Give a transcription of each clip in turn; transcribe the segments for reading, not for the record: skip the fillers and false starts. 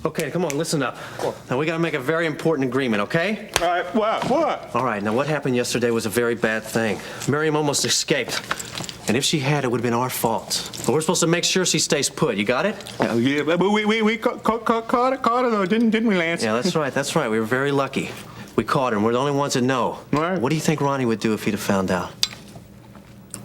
Okay, come on, listen up. Now, we gotta make a very important agreement, okay? All right, what? All right, now what happened yesterday was a very bad thing. Miriam almost escaped. And if she had, it would have been our fault. But we're supposed to make sure she stays put. You got it? Oh, yeah, but we caught her, though, didn't we, Lance? Yeah, that's right. We were very lucky. We caught her, and we're the only ones that know. Right. What do you think Ronnie would do if he'd have found out?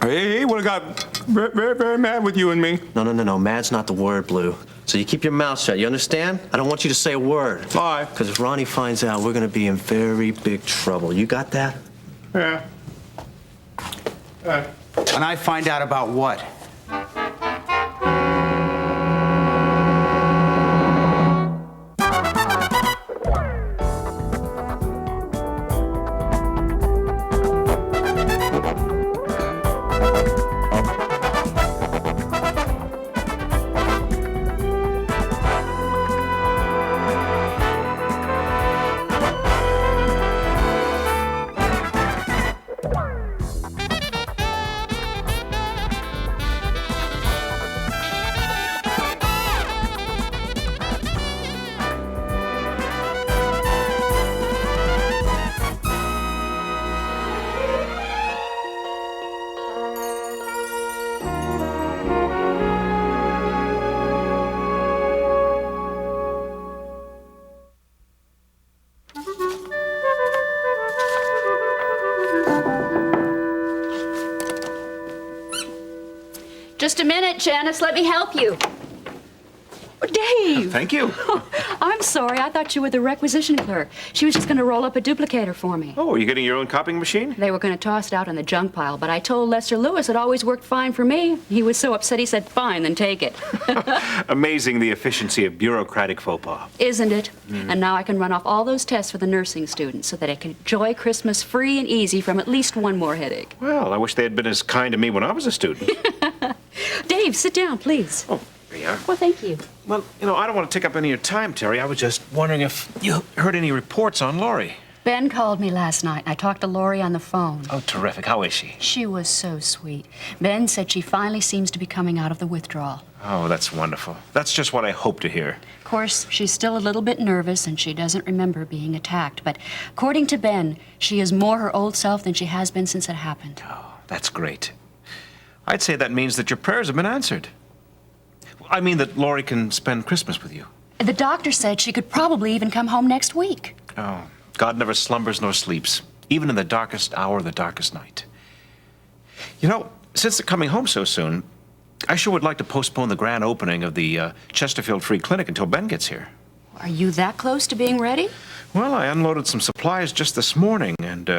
He would have got very, very mad with you and me. No. Mad's not the word, Blue. So you keep your mouth shut, you understand? I don't want you to say a word. Why? Because if Ronnie finds out, we're gonna be in very big trouble. You got that? Yeah. And I find out about what? Just a minute, Janice. Let me help you. Dave! Thank you. I'm sorry. I thought you were the requisition clerk. She was just going to roll up a duplicator for me. Oh, are you getting your own copying machine? They were going to toss it out in the junk pile, but I told Lester Lewis it always worked fine for me. He was so upset he said, fine, then take it. Amazing the efficiency of bureaucratic faux pas. Isn't it? And now I can run off all those tests for the nursing students so that I can enjoy Christmas free and easy from at least one more headache. Well, I wish they had been as kind to me when I was a student. Dave, sit down, please. Oh, there you are. Well, thank you. Well, I don't want to take up any of your time, Terry. I was just wondering if you heard any reports on Laurie. Ben called me last night. I talked to Laurie on the phone. Oh, terrific. How is she? She was so sweet. Ben said she finally seems to be coming out of the withdrawal. Oh, that's wonderful. That's just what I hope to hear. Of course, she's still a little bit nervous and she doesn't remember being attacked. But according to Ben, she is more her old self than she has been since it happened. Oh, that's great. I'd say that means that your prayers have been answered. I mean that Laurie can spend Christmas with you. The doctor said she could probably even come home next week. Oh, God never slumbers nor sleeps, even in the darkest hour of the darkest night. Since they're coming home so soon, I sure would like to postpone the grand opening of the Chesterfield Free Clinic until Ben gets here. Are you that close to being ready? Well, I unloaded some supplies just this morning, and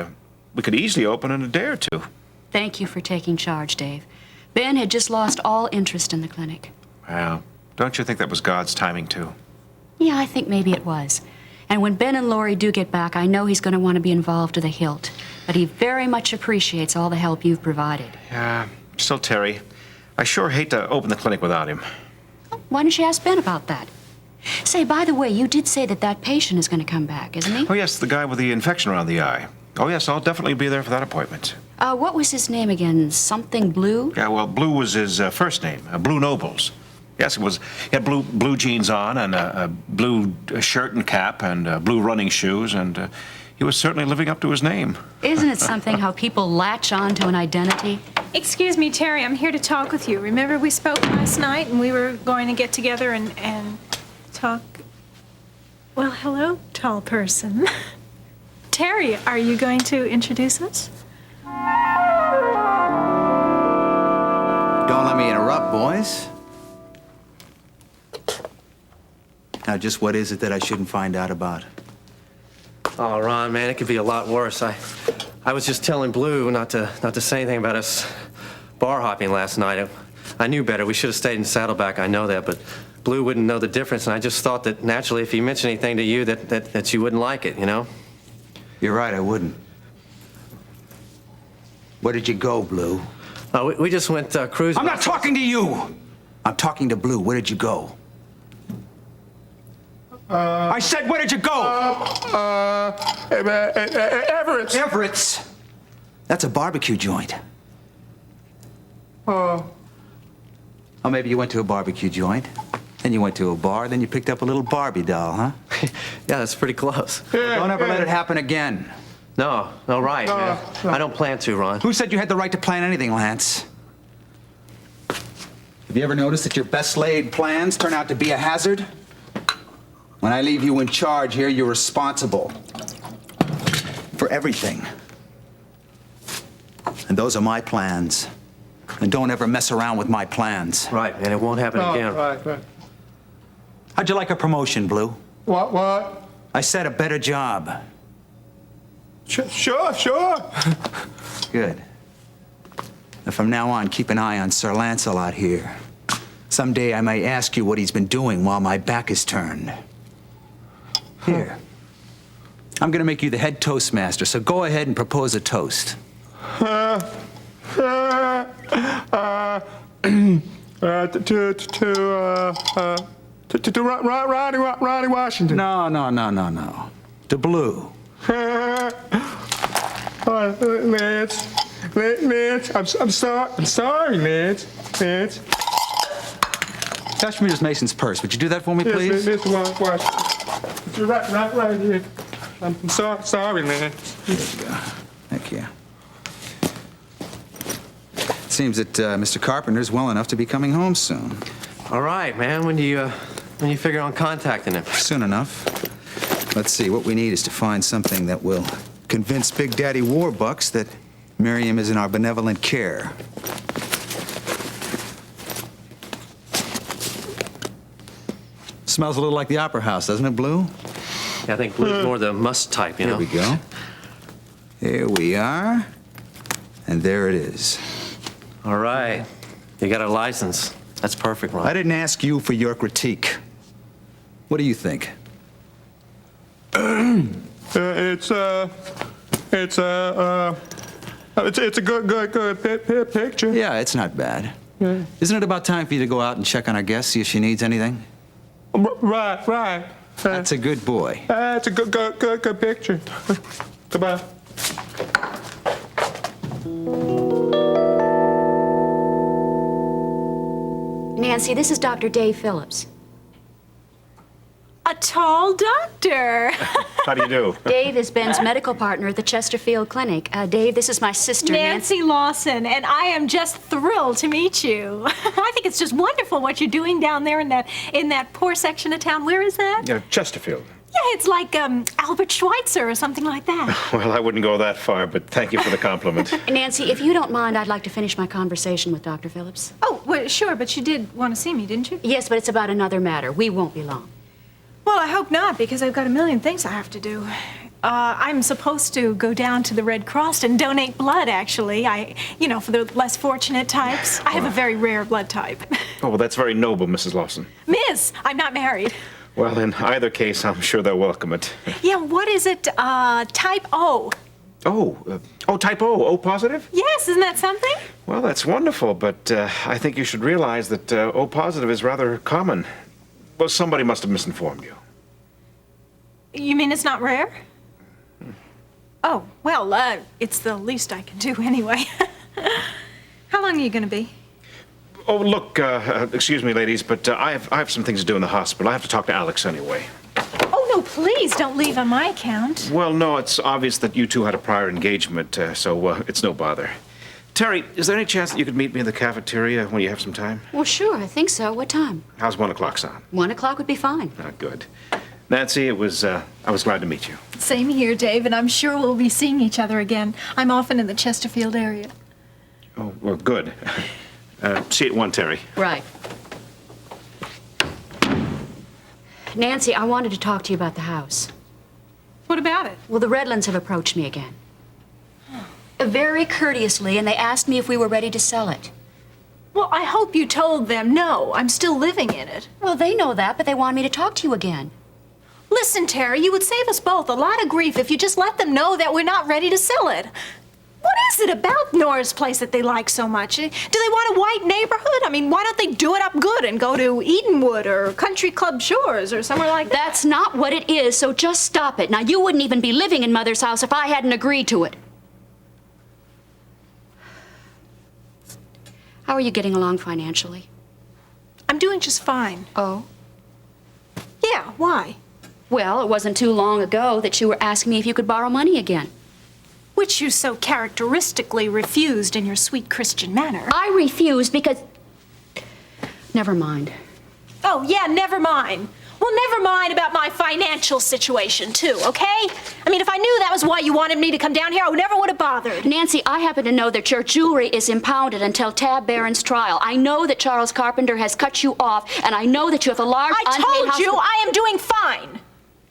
we could easily open in a day or two. Thank you for taking charge, Dave. Ben had just lost all interest in the clinic. Well, don't you think that was God's timing, too? Yeah, I think maybe it was. And when Ben and Laurie do get back, I know he's going to want to be involved to the hilt. But he very much appreciates all the help you've provided. Yeah, still, Terry, I sure hate to open the clinic without him. Why don't you ask Ben about that? Say, by the way, you did say that patient is going to come back, isn't he? Oh, yes, the guy with the infection around the eye. Oh, yes, I'll definitely be there for that appointment. What was his name again? Something Blue? Yeah, well, Blue was his first name, Blue Nobles. Yes, it was. He had blue jeans on and a blue shirt and cap and blue running shoes, and he was certainly living up to his name. Isn't it something how people latch on to an identity? Excuse me, Terry, I'm here to talk with you. Remember we spoke last night and we were going to get together and talk? Well, hello, tall person. Terry, are you going to introduce us? Don't let me interrupt, boys. Now, just what is it that I shouldn't find out about? Oh, Ron, man, it could be a lot worse. I was just telling Blue not to say anything about us bar hopping last night. I knew better. We should have stayed in Saddleback. I know that, but Blue wouldn't know the difference, and I just thought that naturally, if he mentioned anything to you, that you wouldn't like it, you know? You're right, I wouldn't. Where did you go, Blue? We just went cruising. I'm not talking to you! I'm talking to Blue. Where did you go? I said, where did you go? Everett's. Everett's. That's a barbecue joint. Oh. Or maybe you went to a barbecue joint, Then you went to a bar, then you picked up a little Barbie doll, huh? Yeah, that's pretty close. Don't ever let it happen again. No, right, man. I don't plan to, Ron. Who said you had the right to plan anything, Lance? Have you ever noticed that your best laid plans turn out to be a hazard? When I leave you in charge here, you're responsible for everything. And those are my plans. And don't ever mess around with my plans. Right, man, it won't happen again. Right. How'd you like a promotion, Blue? What? I said a better job. Sure. Good. And from now on, keep an eye on Sir Lancelot here. Someday I may ask you what he's been doing while my back is turned. Here. I'm gonna make you the head toastmaster, so go ahead and propose a toast. To Rodney Washington. No. To Blue. Lance, I'm sorry, Lance. Touch me Miss Mason's purse. Would you do that for me, please? Yes, Mr. Washington. Right here. I'm sorry, Lance. There you go. Thank you. Seems that Mr. Carpenter's well enough to be coming home soon. All right, man, when do you figure on contacting him? Soon enough. Let's see, what we need is to find something that will convince Big Daddy Warbucks that Miriam is in our benevolent care. Smells a little like the Opera House, doesn't it, Blue? Yeah, I think Blue's more the must type, you know? Here we go. Here we are. And there it is. All right. You got a license. That's perfect, Ron. I didn't ask you for your critique. What do you think? It's a good picture. Yeah, it's not bad. Isn't it about time for you to go out and check on our guest, see if she needs anything? Right. That's a good boy. It's a good picture. Goodbye. Nancy, this is Dr. Dave Phillips. A tall doctor. How do you do? Dave is Ben's medical partner at the Chesterfield Clinic. Dave, this is my sister, Nancy Lawson, and I am just thrilled to meet you. I think it's just wonderful what you're doing down there in that poor section of town. Where is that? Yeah, Chesterfield. Yeah, it's like Albert Schweitzer or something like that. Well, I wouldn't go that far, but thank you for the compliment. Nancy, if you don't mind, I'd like to finish my conversation with Dr. Phillips. Oh, well, sure, but you did want to see me, didn't you? Yes, but it's about another matter. We won't be long. Well, I hope not, because I've got a million things I have to do. I'm supposed to go down to the Red Cross and donate blood, actually. For the less fortunate types. I have a very rare blood type. Oh, well, that's very noble, Mrs. Lawson. Miss, I'm not married. Well, in either case, I'm sure they'll welcome it. Yeah, what is it? Type O. Type O, O positive? Yes, isn't that something? Well, that's wonderful, but I think you should realize that O positive is rather common. Well, somebody must have misinformed you. You mean it's not rare? Oh, well, it's the least I can do anyway. How long are you going to be? Oh, look, excuse me, ladies, but I have some things to do in the hospital. I have to talk to Alex anyway. Oh, no, please don't leave on my account. Well, no, it's obvious that you two had a prior engagement, so it's no bother. Terry, is there any chance that you could meet me in the cafeteria when you have some time? Well, sure, I think so. What time? How's 1 o'clock sound? 1 o'clock would be fine. Good. Nancy, I was glad to meet you. Same here, Dave, and I'm sure we'll be seeing each other again. I'm often in the Chesterfield area. Oh, well, good. See you at 1, Terry. Right. Nancy, I wanted to talk to you about the house. What about it? Well, the Redlands have approached me again. Very courteously, and they asked me if we were ready to sell it. Well, I hope you told them no. I'm still living in it. Well, they know that, but they want me to talk to you again. Listen, Terry, you would save us both a lot of grief if you just let them know that we're not ready to sell it. What is it about Nora's place that they like so much? Do they want a white neighborhood? I mean, why don't they do it up good and go to Edenwood or Country Club Shores or somewhere like that? That's not what it is, so just stop it. Now, you wouldn't even be living in Mother's house if I hadn't agreed to it. How are you getting along financially? I'm doing just fine. Oh? Yeah, why? Well, it wasn't too long ago that you were asking me if you could borrow money again. Which you so characteristically refused in your sweet Christian manner. I refused because... Never mind. Oh, yeah, never mind. Well, never mind about my financial situation, too, okay? I mean, if I knew that was why you wanted me to come down here, I never would have bothered. Nancy, I happen to know that your jewelry is impounded until Tab Barron's trial. I know that Charles Carpenter has cut you off, and I know that you have a large I unpaid told you hospital- I am doing fine.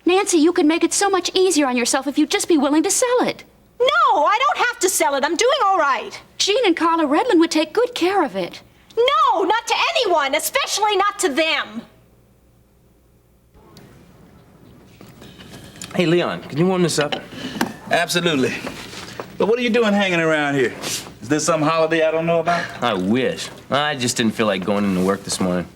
Nancy, you could make it so much easier on yourself if you'd just be willing to sell it. No, I don't have to sell it. I'm doing all right. Jean and Carla Redland would take good care of it. No, not to anyone, especially not to them. Hey, Leon, can you warm this up? Absolutely. But what are you doing hanging around here? Is this some holiday I don't know about? I wish. I just didn't feel like going into work this morning.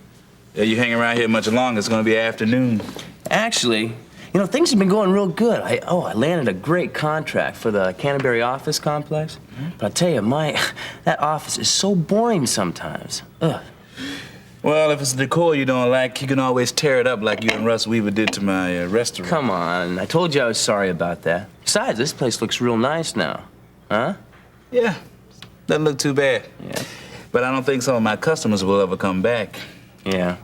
Yeah, you hang around here much longer, it's gonna be afternoon. Actually, you know, things have been going real good. I landed a great contract for the Canterbury office complex. But I tell you, that office is so boring sometimes. Ugh. Well, if it's the decor you don't like, you can always tear it up like you and Russ Weaver did to my restaurant. Come on, I told you I was sorry about that. Besides, this place looks real nice now. Huh? Yeah, doesn't look too bad. Yeah. But I don't think some of my customers will ever come back. Yeah.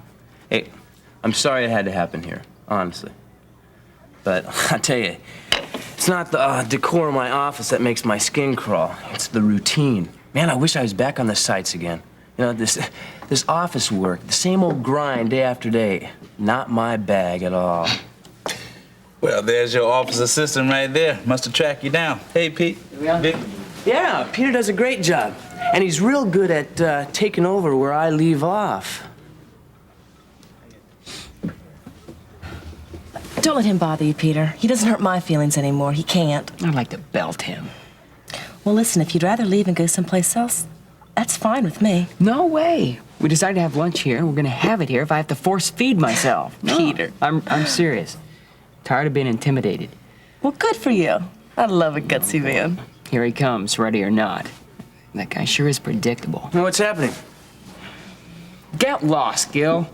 Hey, I'm sorry it had to happen here, honestly. But I tell you, it's not the decor of my office that makes my skin crawl. It's the routine. Man, I wish I was back on the sites again. You know, this office work, the same old grind day after day. Not my bag at all. Well, there's your office assistant right there. Must have tracked you down. Hey, Pete. Vic. Yeah, Peter does a great job. And he's real good at taking over where I leave off. Don't let him bother you, Peter. He doesn't hurt my feelings anymore. He can't. I'd like to belt him. Well, listen, if you'd rather leave and go someplace else, that's fine with me. No way. We decided to have lunch here, and we're gonna have it here if I have to force feed myself. Peter. I'm serious. Tired of being intimidated. Well, good for you. I love a gutsy man. Here he comes, ready or not. That guy sure is predictable. Now, what's happening? Get lost, Gil.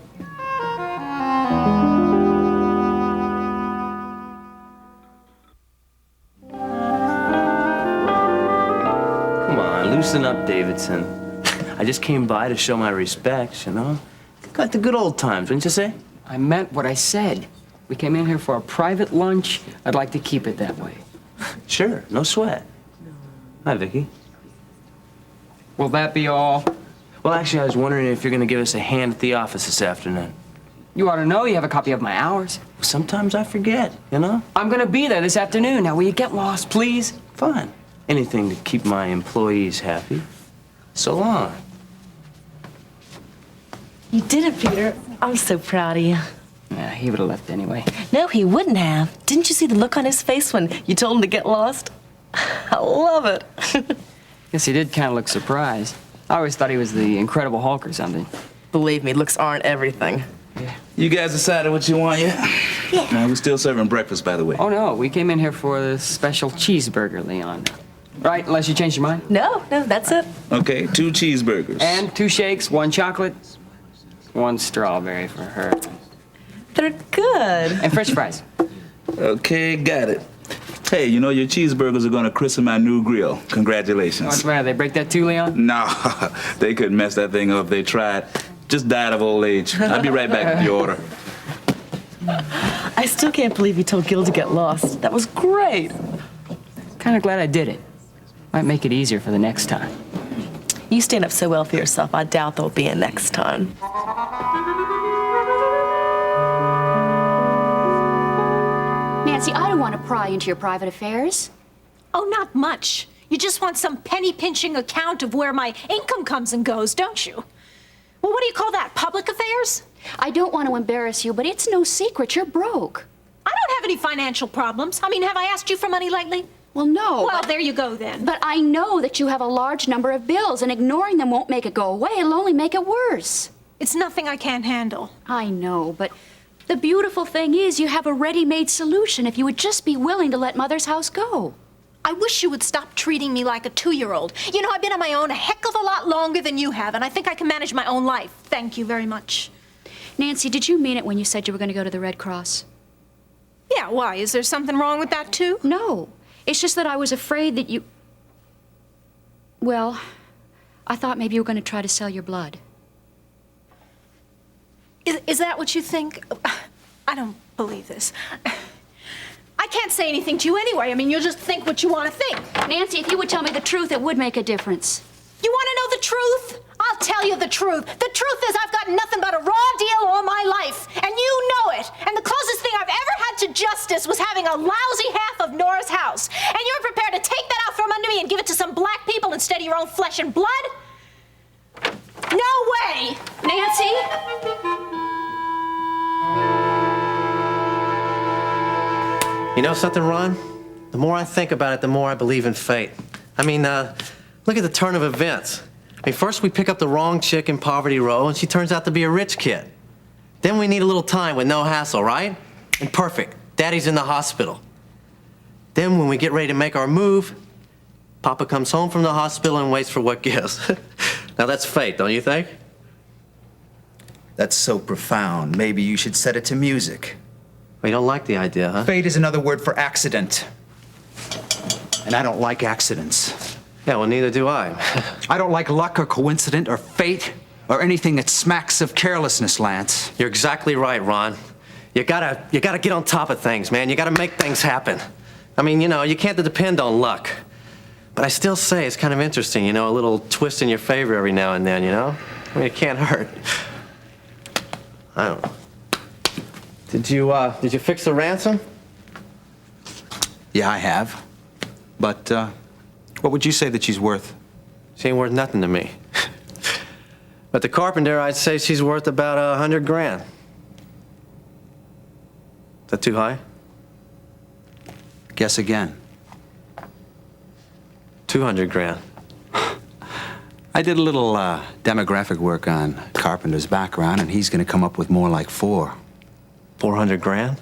Come on, loosen up, Davidson. I just came by to show my respects, you know? Got the good old times, wouldn't you say? I meant what I said. We came in here for a private lunch. I'd like to keep it that way. Sure, no sweat. Hi, Vicky. Will that be all? Well, actually, I was wondering if you're gonna give us a hand at the office this afternoon. You ought to know you have a copy of my hours. Sometimes I forget, you know? I'm gonna be there this afternoon. Now, will you get lost, please? Fine. Anything to keep my employees happy. So long. You did it, Peter. I'm so proud of you. Yeah, he would have left anyway. No, he wouldn't have. Didn't you see the look on his face when you told him to get lost? I love it. Guess he did kind of look surprised. I always thought he was the Incredible Hulk or something. Believe me, looks aren't everything. You guys decided what you want yet? Yeah. We're still serving breakfast, by the way. Oh, no, we came in here for the special cheeseburger, Leon. Right, unless you changed your mind? No, that's it. Okay, 2 cheeseburgers. And 2 shakes, 1 chocolate, 1 strawberry for her. They're good. And french fries. Okay, got it. Hey, you know, your cheeseburgers are gonna christen my new grill. Congratulations. What's the matter, they break that too, Leon? No, they couldn't mess that thing up if they tried. Just died of old age. I'll be right back with your order. I still can't believe you told Gil to get lost. That was great. Kind of glad I did it. Might make it easier for the next time. You stand up so well for yourself, I doubt there'll be a next time. Nancy, I don't want to pry into your private affairs. Oh, not much. You just want some penny-pinching account of where my income comes and goes, don't you? Well, what do you call that, public affairs? I don't want to embarrass you, but it's no secret you're broke. I don't have any financial problems. I mean, have I asked you for money lately? Well, no. Well, but, there you go then. but I know that you have a large number of bills, and ignoring them won't make it go away. It'll only make it worse. It's nothing I can't handle. I know, but the beautiful thing is you have a ready-made solution if you would just be willing to let Mother's house go. I wish you would stop treating me like a 2-year-old. You know, I've been on my own a heck of a lot longer than you have, and I think I can manage my own life. Thank you very much. Nancy, did you mean it when you said you were going to go to the Red Cross? Yeah, why? Is there something wrong with that, too? No. It's just that I was afraid that you... Well, I thought maybe you were going to try to sell your blood. Is that what you think? I don't believe this. I can't say anything to you anyway. I mean, you'll just think what you want to think. Nancy, if you would tell me the truth, it would make a difference. You want to know the truth? I'll tell you the truth. The truth is I've got nothing but a raw deal all my life, and you know it. And the closest thing I've ever had to justice was having a lousy half of Nora's house. And you're prepared to take that out from under me and give it to some black people instead of your own flesh and blood? No way! Nancy? You know something, Ron? The more I think about it, the more I believe in fate. I mean, look at the turn of events. I mean, first we pick up the wrong chick in Poverty Row, and she turns out to be a rich kid. Then we need a little time with no hassle, right? And perfect. Daddy's in the hospital. Then when we get ready to make our move, Papa comes home from the hospital and waits for what gives. Now that's fate, don't you think? That's so profound. Maybe you should set it to music. Well, you don't like the idea, huh? Fate is another word for accident. And I don't like accidents. Yeah, well, neither do I. I don't like luck or coincidence or fate or anything that smacks of carelessness, Lance. You're exactly right, Ron. You gotta get on top of things, man. You gotta make things happen. I mean, you know, you can't depend on luck. But I still say it's kind of interesting, you know, a little twist in your favor every now and then, you know? I mean, it can't hurt. I don't know. Did you fix the ransom? Yeah, I have. But, what would you say that she's worth? She ain't worth nothing to me. But the carpenter, I'd say she's worth about $100,000. Is that too high? Guess again. $200,000. I did a little demographic work on Carpenter's background, and he's going to come up with more like $400,000. $400,000?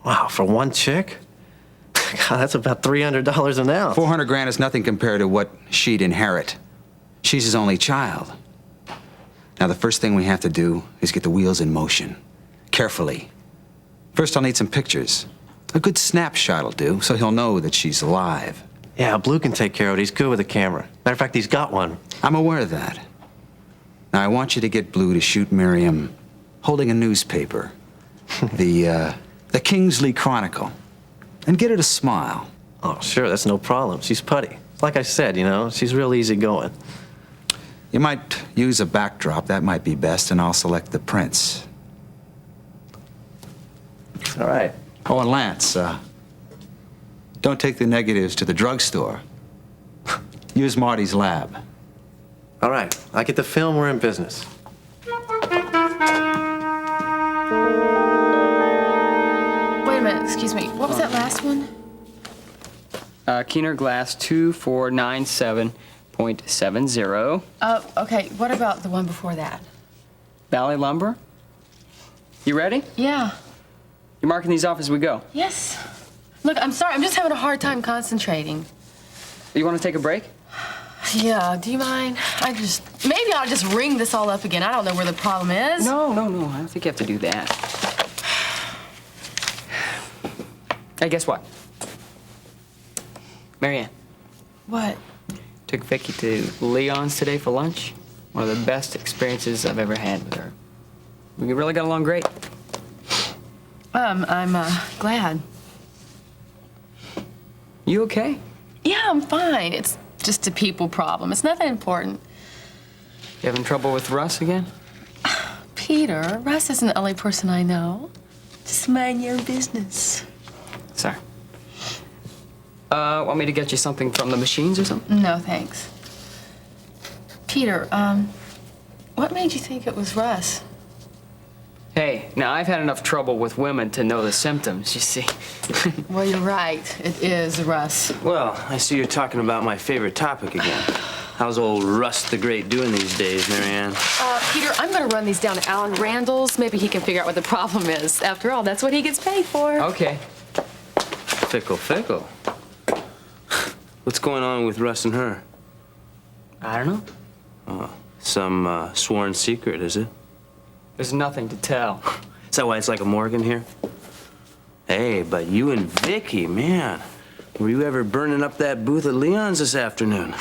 Wow, for one chick? God, that's about $300 an ounce. $400,000 is nothing compared to what she'd inherit. She's his only child. Now, the first thing we have to do is get the wheels in motion. Carefully. First, I'll need some pictures. A good snapshot'll do, so he'll know that she's alive. Yeah, Blue can take care of it. He's good with a camera. Matter of fact, he's got one. I'm aware of that. Now, I want you to get Blue to shoot Miriam holding a newspaper. the Kingsley Chronicle. And get her to smile. Oh, sure, that's no problem. She's putty. Like I said, you know, she's real easygoing. You might use a backdrop. That might be best, and I'll select the prints. All right. Oh, and Lance, don't take the negatives to the drugstore. Use Marty's lab. All right. I get the film, we're in business. Wait a minute, excuse me. What was that last one? Keener Glass 2497.70. Okay, what about the one before that? Valley Lumber. You ready? Yeah. You're marking these off as we go. Yes. Look, I'm sorry, I'm just having a hard time concentrating. You want to take a break? Yeah, do you mind? Maybe I'll just ring this all up again. I don't know where the problem is. No. I don't think you have to do that. Hey, guess what? Marianne. What? Took Vicky to Leon's today for lunch. One of the best experiences I've ever had with her. We really got along great. I'm glad. You okay? Yeah, I'm fine. It's just a people problem. It's nothing important. You having trouble with Russ again? Peter, Russ isn't the only person I know. Just mind your own business. Sorry. Want me to get you something from the machines or something? No, thanks. Peter, what made you think it was Russ? Hey, now I've had enough trouble with women to know the symptoms, you see. Well, you're right. It is Russ. Well, I see you're talking about my favorite topic again. How's old Russ the Great doing these days, Marianne? Peter, I'm gonna run these down to Alan Randall's. Maybe he can figure out what the problem is. After all, that's what he gets paid for. Okay. Fickle. What's going on with Russ and her? I don't know. Some sworn secret, is it? There's nothing to tell. Is that why it's like a Morgan here? Hey, but you and Vicky, man. Were you ever burning up that booth at Leon's this afternoon?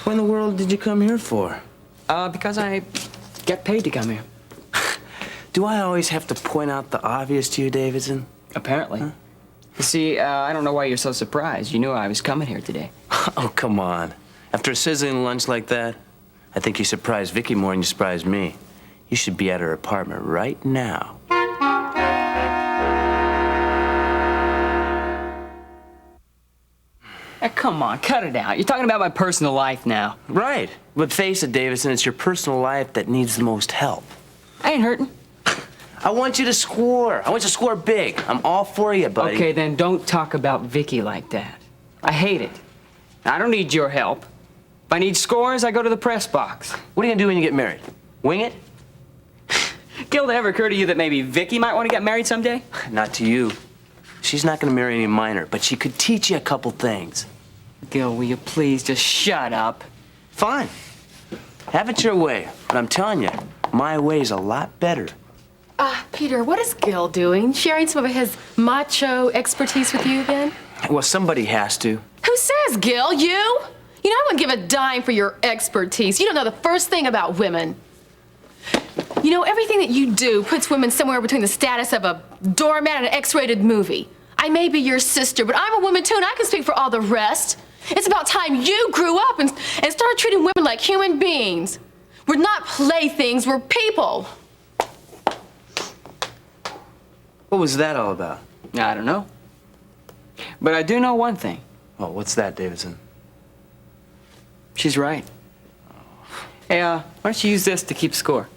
What in the world did you come here for? Because I get paid to come here. Do I always have to point out the obvious to you, Davidson? Apparently. Huh? You see, I don't know why you're so surprised. You knew I was coming here today. Oh, come on. After a sizzling lunch like that, I think you surprised Vicky more than you surprised me. You should be at her apartment right now. Come on, cut it out. You're talking about my personal life now. Right. But face it, Davidson, it's your personal life that needs the most help. I ain't hurting. I want you to score. I want you to score big. I'm all for you, buddy. Okay, then don't talk about Vicky like that. I hate it. I don't need your help. If I need scores, I go to the press box. What are you gonna do when you get married? Wing it? Gil, ever occur to you that maybe Vicky might want to get married someday? Not to you. She's not gonna marry any minor, but she could teach you a couple things. Gil, will you please just shut up? Fine. Have it your way. But I'm telling you, my way's a lot better. Peter, what is Gil doing? Sharing some of his macho expertise with you again? Well, somebody has to. Who says, Gil? You? You know, I wouldn't give a dime for your expertise. You don't know the first thing about women. You know, everything that you do puts women somewhere between the status of a doormat and an X-rated movie. I may be your sister, but I'm a woman too, and I can speak for all the rest. It's about time you grew up and started treating women like human beings. We're not playthings, we're people. What was that all about? I don't know. But I do know one thing. Oh, what's that, Davidson? She's right. Hey, why don't you use this to keep score?